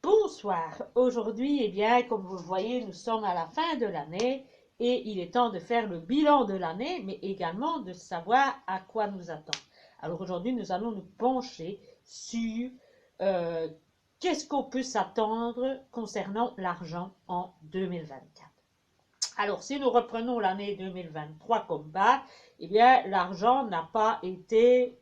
Bonsoir. Aujourd'hui, eh bien, comme vous le voyez, nous sommes à la fin de l'année et il est temps de faire le bilan de l'année, mais également de savoir à quoi nous attendre. Alors aujourd'hui, nous allons nous pencher sur euh, qu'est-ce qu'on peut s'attendre concernant l'argent en 2024. Alors, si nous reprenons l'année 2023 comme base, eh bien, l'argent n'a pas été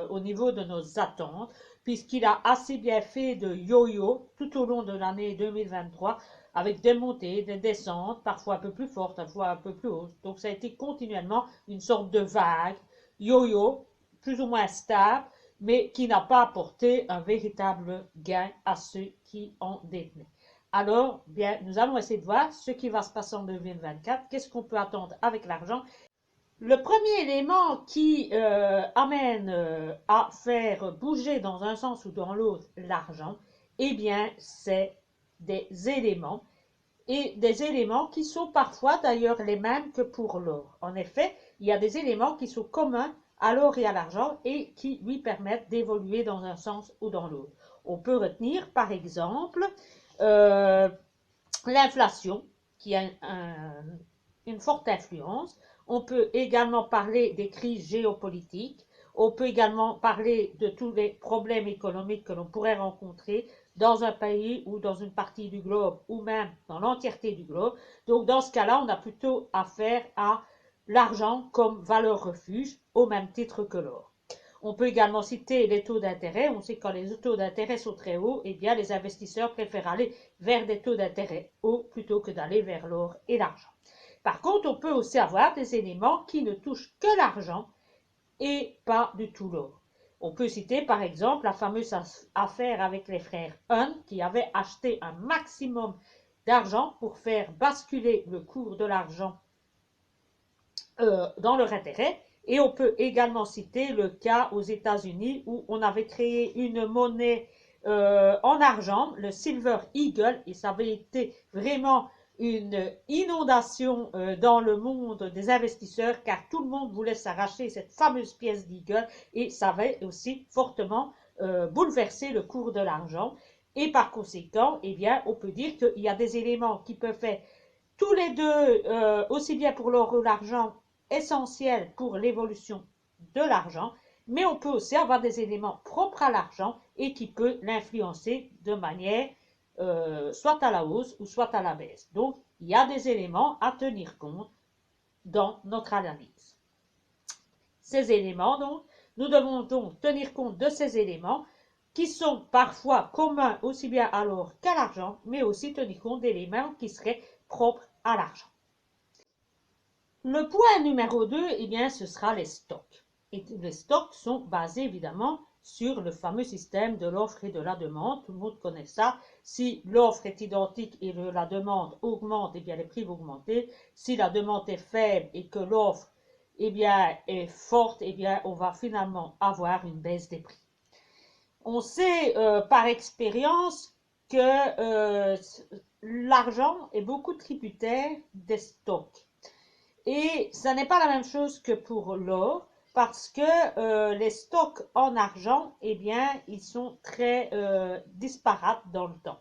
au niveau de nos attentes, puisqu'il a assez bien fait de yo-yo tout au long de l'année 2023, avec des montées, des descentes, parfois un peu plus fortes, parfois un peu plus hautes. Donc, ça a été continuellement une sorte de vague, yo-yo, plus ou moins stable, mais qui n'a pas apporté un véritable gain à ceux qui en détenaient. Alors, bien, nous allons essayer de voir ce qui va se passer en 2024, qu'est-ce qu'on peut attendre avec l'argent. Le premier élément qui amène à faire bouger dans un sens ou dans l'autre l'argent, eh bien, c'est des éléments, et des éléments qui sont parfois d'ailleurs les mêmes que pour l'or. En effet, il y a des éléments qui sont communs à l'or et à l'argent et qui lui permettent d'évoluer dans un sens ou dans l'autre. On peut retenir par exemple euh, l'inflation qui a une forte influence. On peut également parler des crises géopolitiques. On peut également parler de tous les problèmes économiques que l'on pourrait rencontrer dans un pays ou dans une partie du globe ou même dans l'entièreté du globe. Donc dans ce cas-là, on a plutôt affaire à l'argent comme valeur refuge au même titre que l'or. On peut également citer les taux d'intérêt. On sait que quand les taux d'intérêt sont très hauts, eh bien, les investisseurs préfèrent aller vers des taux d'intérêt hauts plutôt que d'aller vers l'or et l'argent. Par contre, on peut aussi avoir des éléments qui ne touchent que l'argent et pas du tout l'or. On peut citer par exemple la fameuse affaire avec les frères Hunt qui avaient acheté un maximum d'argent pour faire basculer le cours de l'argent dans leur intérêt. Et on peut également citer le cas aux États-Unis où on avait créé une monnaie en argent, le Silver Eagle, et ça avait été vraiment une inondation dans le monde des investisseurs car tout le monde voulait s'arracher cette fameuse pièce d'Eagle et ça avait aussi fortement bouleversé le cours de l'argent. Et par conséquent, eh bien, on peut dire qu'il y a des éléments qui peuvent faire tous les deux, aussi bien pour l'or ou l'argent, essentiels pour l'évolution de l'argent, mais on peut aussi avoir des éléments propres à l'argent et qui peut l'influencer de manière soit à la hausse ou soit à la baisse. Donc, il y a des éléments à tenir compte dans notre analyse. Ces éléments, donc, nous devons donc tenir compte de ces éléments qui sont parfois communs aussi bien à l'or qu'à l'argent, mais aussi tenir compte d'éléments qui seraient propres à l'argent. Le point numéro 2, eh bien, ce sera les stocks. Et les stocks sont basés évidemment sur le fameux système de l'offre et de la demande. Tout le monde connaît ça. Si l'offre est identique et la demande augmente, eh bien, les prix vont augmenter. Si la demande est faible et que l'offre eh bien, est forte, eh bien, on va finalement avoir une baisse des prix. On sait par expérience que l'argent est beaucoup tributaire des stocks. Et ça n'est pas la même chose que pour l'or, parce que les stocks en argent, eh bien, ils sont très disparates dans le temps.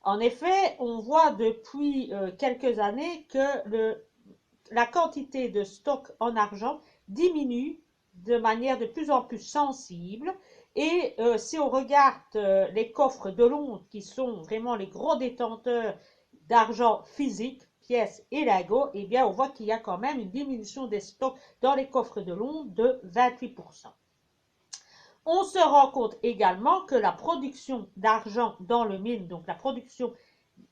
En effet, on voit depuis quelques années que la quantité de stocks en argent diminue de manière de plus en plus sensible. Et si on regarde les coffres de Londres, qui sont vraiment les gros détenteurs d'argent physique, pièces et lingots, eh bien, on voit qu'il y a quand même une diminution des stocks dans les coffres de Londres de 28%. On se rend compte également que la production d'argent dans le mine, donc la production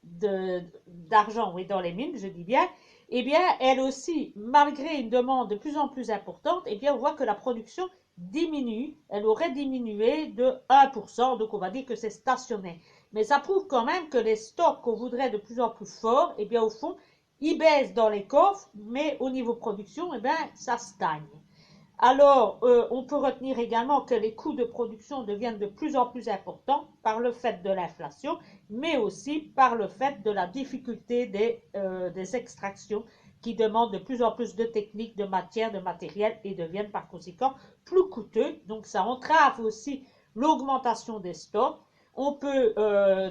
d'argent, oui, dans les mines, je dis bien, eh bien, elle aussi, malgré une demande de plus en plus importante, eh bien, on voit que la production diminue, elle aurait diminué de 1%, donc on va dire que c'est stationnaire. Mais ça prouve quand même que les stocks qu'on voudrait de plus en plus forts, eh bien, au fond, ils baissent dans les coffres, mais au niveau production, eh bien, ça stagne. Alors, on peut retenir également que les coûts de production deviennent de plus en plus importants par le fait de l'inflation, mais aussi par le fait de la difficulté des extractions qui demandent de plus en plus de techniques, de matières, de matériel et deviennent par conséquent plus coûteux. Donc, ça entrave aussi l'augmentation des stocks. on peut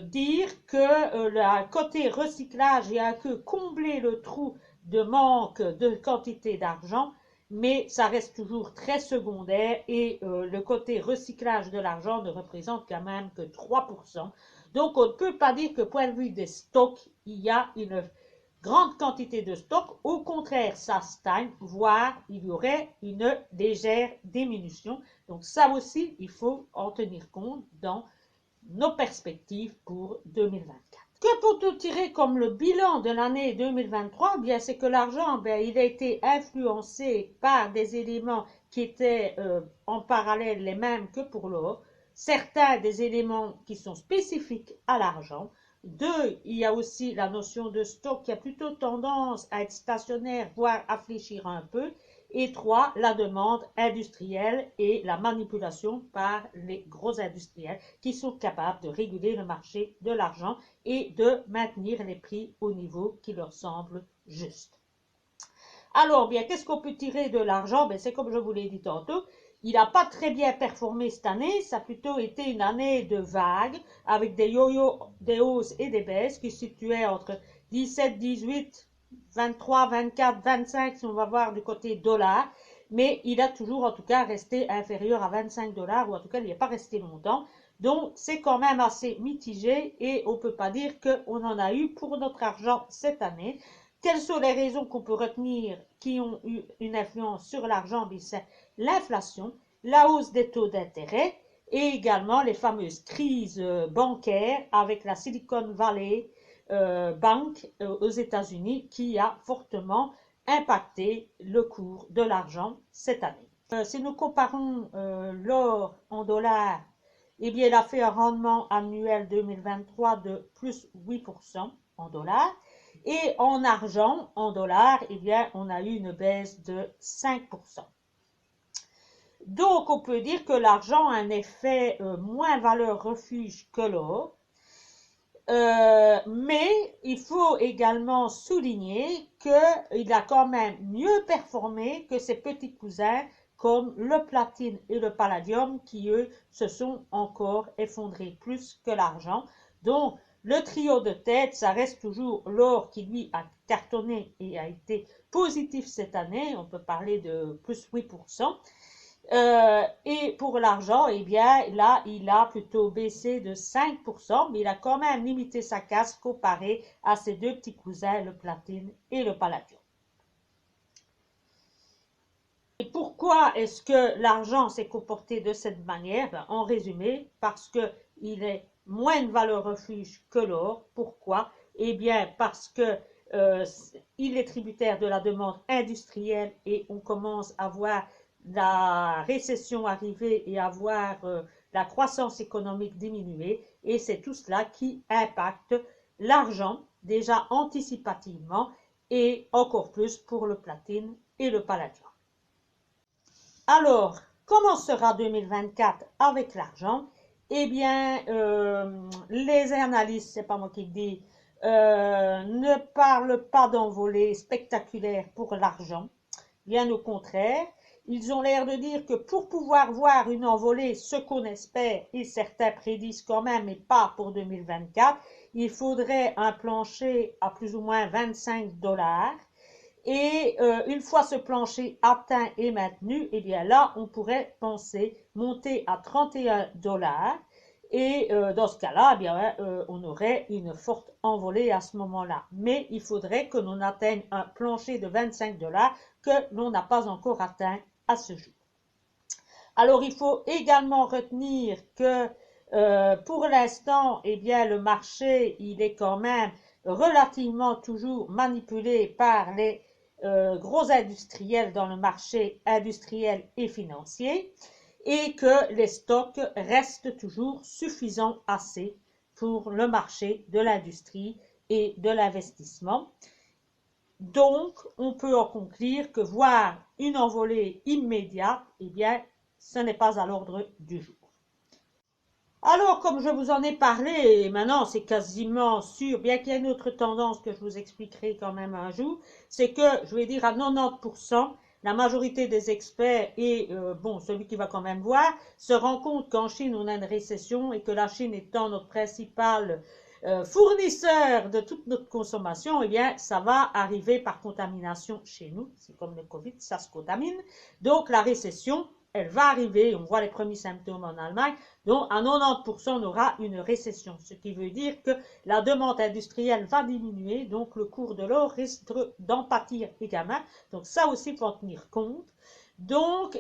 dire que le côté recyclage, il y a que combler le trou de manque de quantité d'argent, mais ça reste toujours très secondaire et le côté recyclage de l'argent ne représente quand même que 3%. Donc on ne peut pas dire que point de vue des stocks, il y a une grande quantité de stocks. Au contraire, ça stagne, voire il y aurait une légère diminution. Donc ça aussi, il faut en tenir compte dans nos perspectives pour 2024. Que peut-on tirer comme le bilan de l'année 2023? Bien, c'est que l'argent, il a été influencé par des éléments qui étaient en parallèle les mêmes que pour l'or. Certains des éléments qui sont spécifiques à l'argent. Deux, il y a aussi la notion de stock qui a plutôt tendance à être stationnaire, voire à fléchir un peu. Et trois, la demande industrielle et la manipulation par les gros industriels qui sont capables de réguler le marché de l'argent et de maintenir les prix au niveau qui leur semble juste. Alors, bien, qu'est-ce qu'on peut tirer de l'argent? C'est comme je vous l'ai dit tantôt, il n'a pas très bien performé cette année, ça a plutôt été une année de vagues, avec des yo-yo, des hausses et des baisses qui se situaient entre 17, 18, 23, 24, 25, si on va voir du côté dollar, mais il a toujours en tout cas resté inférieur à 25 $, ou en tout cas il n'y est pas resté longtemps. Donc c'est quand même assez mitigé et on ne peut pas dire qu'on en a eu pour notre argent cette année. Quelles sont les raisons qu'on peut retenir qui ont eu une influence sur l'argent? C'est l'inflation, la hausse des taux d'intérêt et également les fameuses crises bancaires avec la Silicon Valley Bank aux États-Unis qui a fortement impacté le cours de l'argent cette année. Si nous comparons l'or en dollars, eh bien, il a fait un rendement annuel 2023 de plus 8% en dollars. Et en argent, en dollars, eh bien, on a eu une baisse de 5%. Donc, on peut dire que l'argent a un effet moins valeur refuge que l'or. Mais il faut également souligner qu'il a quand même mieux performé que ses petits cousins comme le platine et le palladium qui, eux, se sont encore effondrés plus que l'argent. Donc, le trio de tête, ça reste toujours l'or qui, lui, a cartonné et a été positif cette année. On peut parler de plus 8%. Et pour l'argent, eh bien, là, il a plutôt baissé de 5%, mais il a quand même limité sa casse comparé à ses deux petits cousins, le platine et le palladium. Et pourquoi est-ce que l'argent s'est comporté de cette manière? En résumé, parce qu'il est moins de valeur refuge que l'or. Pourquoi? Eh bien, parce que il est tributaire de la demande industrielle et on commence à voir la récession arriver et à voir la croissance économique diminuer. Et c'est tout cela qui impacte l'argent, déjà anticipativement, et encore plus pour le platine et le palladium. Alors, comment sera 2024 avec l'argent? Eh bien, les analystes, c'est pas moi qui le dis, ne parlent pas d'envolée spectaculaire pour l'argent. Bien au contraire, ils ont l'air de dire que pour pouvoir voir une envolée, ce qu'on espère, et certains prédisent quand même, mais pas pour 2024, il faudrait un plancher à plus ou moins 25 $. Et une fois ce plancher atteint et maintenu, eh bien là, on pourrait penser monter à 31 $. Et dans ce cas-là, eh bien, on aurait une forte envolée à ce moment-là. Mais il faudrait que l'on atteigne un plancher de 25 $ que l'on n'a pas encore atteint à ce jour. Alors, il faut également retenir que pour l'instant, eh bien, le marché, il est quand même relativement toujours manipulé par les gros industriels dans le marché industriel et financier et que les stocks restent toujours suffisants assez pour le marché de l'industrie et de l'investissement. Donc, on peut en conclure que voir une envolée immédiate, eh bien, ce n'est pas à l'ordre du jour. Alors, comme je vous en ai parlé, et maintenant c'est quasiment sûr, bien qu'il y ait une autre tendance que je vous expliquerai quand même un jour, c'est que, je vais dire à 90%, la majorité des experts et bon, celui qui va quand même voir, se rend compte qu'en Chine, on a une récession et que la Chine étant notre principal fournisseur de toute notre consommation, eh bien, ça va arriver par contamination chez nous. C'est comme le Covid, ça se contamine. Donc, la récession, elle va arriver. On voit les premiers symptômes en Allemagne. Donc, à 90%, on aura une récession. Ce qui veut dire que la demande industrielle va diminuer. Donc, le cours de l'or risque d'en pâtir également. Donc, ça aussi, il faut en tenir compte. Donc,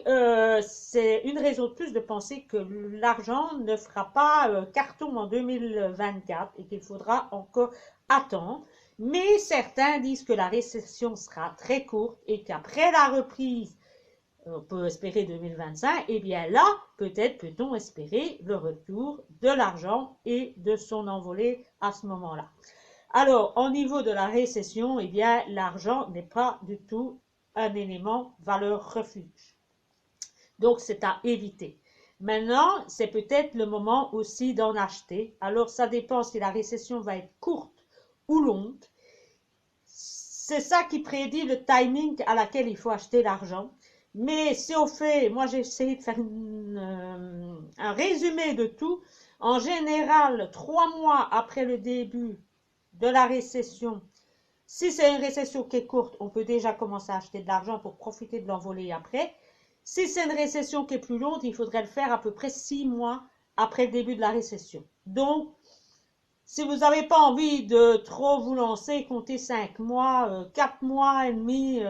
c'est une raison de plus de penser que l'argent ne fera pas carton en 2024 et qu'il faudra encore attendre. Mais certains disent que la récession sera très courte et qu'après la reprise, on peut espérer 2025, et bien là, peut-être peut-on espérer le retour de l'argent et de son envolée à ce moment-là. Alors, au niveau de la récession, eh bien, l'argent n'est pas du tout un élément valeur refuge. Donc, c'est à éviter. Maintenant, c'est peut-être le moment aussi d'en acheter. Alors, ça dépend si la récession va être courte ou longue. C'est ça qui prédit le timing à laquelle il faut acheter l'argent. Mais si on fait, moi j'ai essayé de faire un résumé de tout. En général, 3 mois après le début de la récession, si c'est une récession qui est courte, on peut déjà commencer à acheter de l'argent pour profiter de l'envolée après. Si c'est une récession qui est plus longue, il faudrait le faire à peu près 6 mois après le début de la récession. Donc, si vous n'avez pas envie de trop vous lancer, comptez 5 mois, 4 mois et demi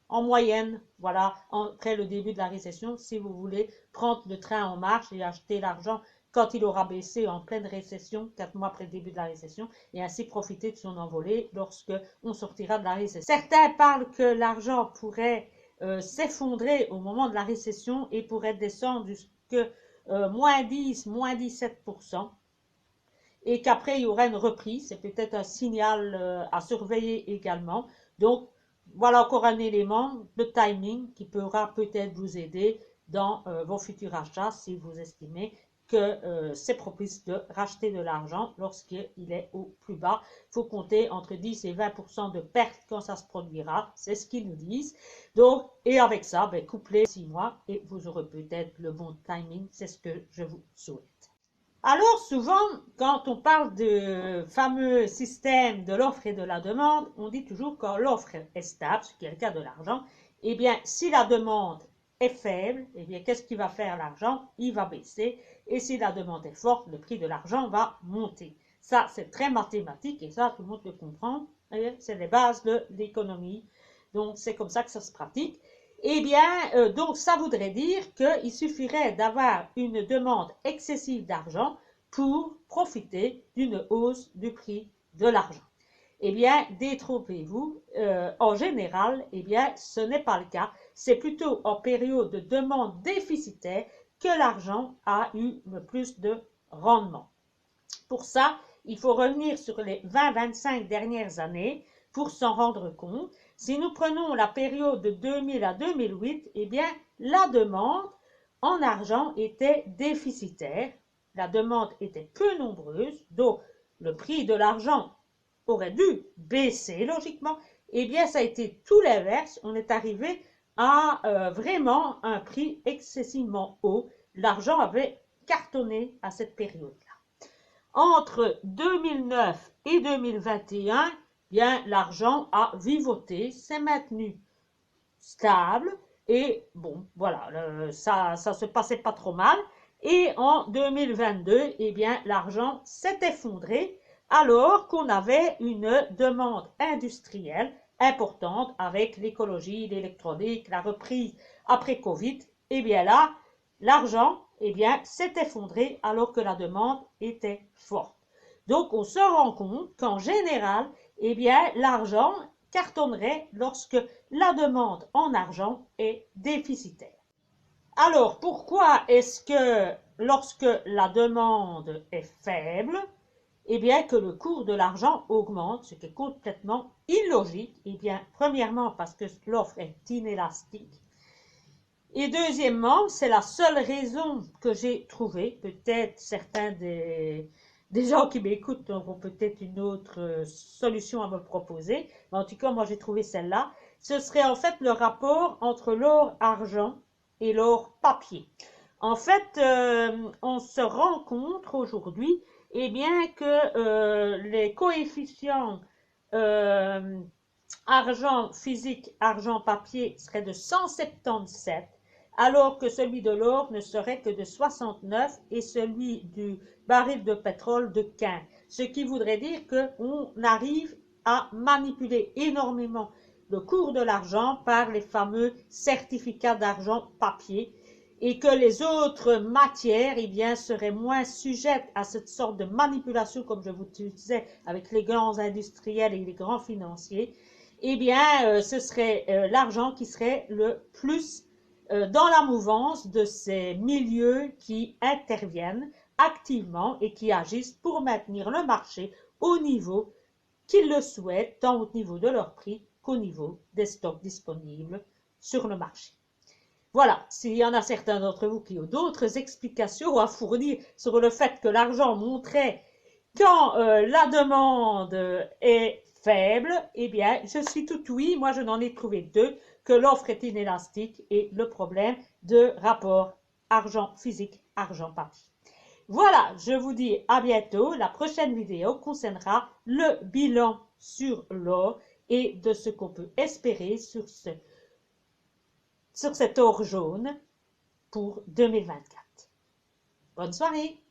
en moyenne, voilà, après le début de la récession, si vous voulez prendre le train en marche et acheter l'argent quand il aura baissé en pleine récession, 4 mois après le début de la récession, et ainsi profiter de son envolée lorsque on sortira de la récession. Certains parlent que l'argent pourrait s'effondrer au moment de la récession et pourrait descendre jusqu'à moins 10, moins 17%, et qu'après il y aurait une reprise. C'est peut-être un signal à surveiller également. Donc, voilà encore un élément de timing qui pourra peut-être vous aider dans vos futurs achats si vous estimez que c'est propice de racheter de l'argent lorsqu'il est au plus bas. Il faut compter entre 10 et 20% de perte quand ça se produira, c'est ce qu'ils nous disent. Donc, et avec ça, ben, couplez 6 mois et vous aurez peut-être le bon timing, c'est ce que je vous souhaite. Alors souvent, quand on parle de fameux système de l'offre et de la demande, on dit toujours que l'offre est stable, ce qui est le cas de l'argent. Eh bien, si la demande est faible, eh bien, qu'est-ce qui va faire l'argent? Il va baisser. Et si la demande est forte, le prix de l'argent va monter. Ça, c'est très mathématique et ça, tout le monde le comprend. C'est les bases de l'économie. Donc, c'est comme ça que ça se pratique. Eh bien, donc ça voudrait dire qu'il suffirait d'avoir une demande excessive d'argent pour profiter d'une hausse du prix de l'argent. Eh bien, détrompez-vous, en général, eh bien, ce n'est pas le cas. C'est plutôt en période de demande déficitaire que l'argent a eu le plus de rendement. Pour ça, il faut revenir sur les 20-25 dernières années pour s'en rendre compte. Si nous prenons la période de 2000 à 2008, eh bien, la demande en argent était déficitaire. La demande était peu nombreuse, donc le prix de l'argent aurait dû baisser logiquement. Eh bien, ça a été tout l'inverse. On est arrivé à vraiment un prix excessivement haut. L'argent avait cartonné à cette période-là. Entre 2009 et 2021, bien, l'argent a vivoté, s'est maintenu stable et bon, voilà, ça se passait pas trop mal. Et en 2022, eh bien, l'argent s'est effondré alors qu'on avait une demande industrielle importante avec l'écologie, l'électronique, la reprise après Covid. Eh bien là, l'argent, eh bien, s'est effondré alors que la demande était forte. Donc, on se rend compte qu'en général, eh bien, l'argent cartonnerait lorsque la demande en argent est déficitaire. Alors, pourquoi est-ce que lorsque la demande est faible, eh bien, que le cours de l'argent augmente, ce qui est complètement illogique? Eh bien, premièrement, parce que l'offre est inélastique. Et deuxièmement, c'est la seule raison que j'ai trouvée. Peut-être certains des gens qui m'écoutent auront peut-être une autre solution à me proposer. Mais en tout cas, moi, j'ai trouvé celle-là. ce serait en fait le rapport entre l'or argent et l'or papier. En fait, on se rend compte aujourd'hui, eh bien, que les coefficients argent physique, argent papier serait de 177, alors que celui de l'or ne serait que de 69 et celui du baril de pétrole de 15. Ce qui voudrait dire qu'on arrive à manipuler énormément le cours de l'argent par les fameux certificats d'argent papier et que les autres matières eh bien, seraient moins sujettes à cette sorte de manipulation, comme je vous disais, avec les grands industriels et les grands financiers. Eh bien, ce serait l'argent qui serait le plus dans la mouvance de ces milieux qui interviennent activement et qui agissent pour maintenir le marché au niveau qu'ils le souhaitent, tant au niveau de leur prix qu'au niveau des stocks disponibles sur le marché. Voilà, s'il y en a certains d'entre vous qui ont d'autres explications à fournir sur le fait que l'argent montrait quand la demande est faible, eh bien, je suis tout oui. Moi, je n'en ai trouvé deux, que l'offre est inélastique et le problème de rapport argent physique, argent papier. Voilà, je vous dis à bientôt. La prochaine vidéo concernera le bilan sur l'or et de ce qu'on peut espérer sur cet or jaune pour 2024. Bonne soirée!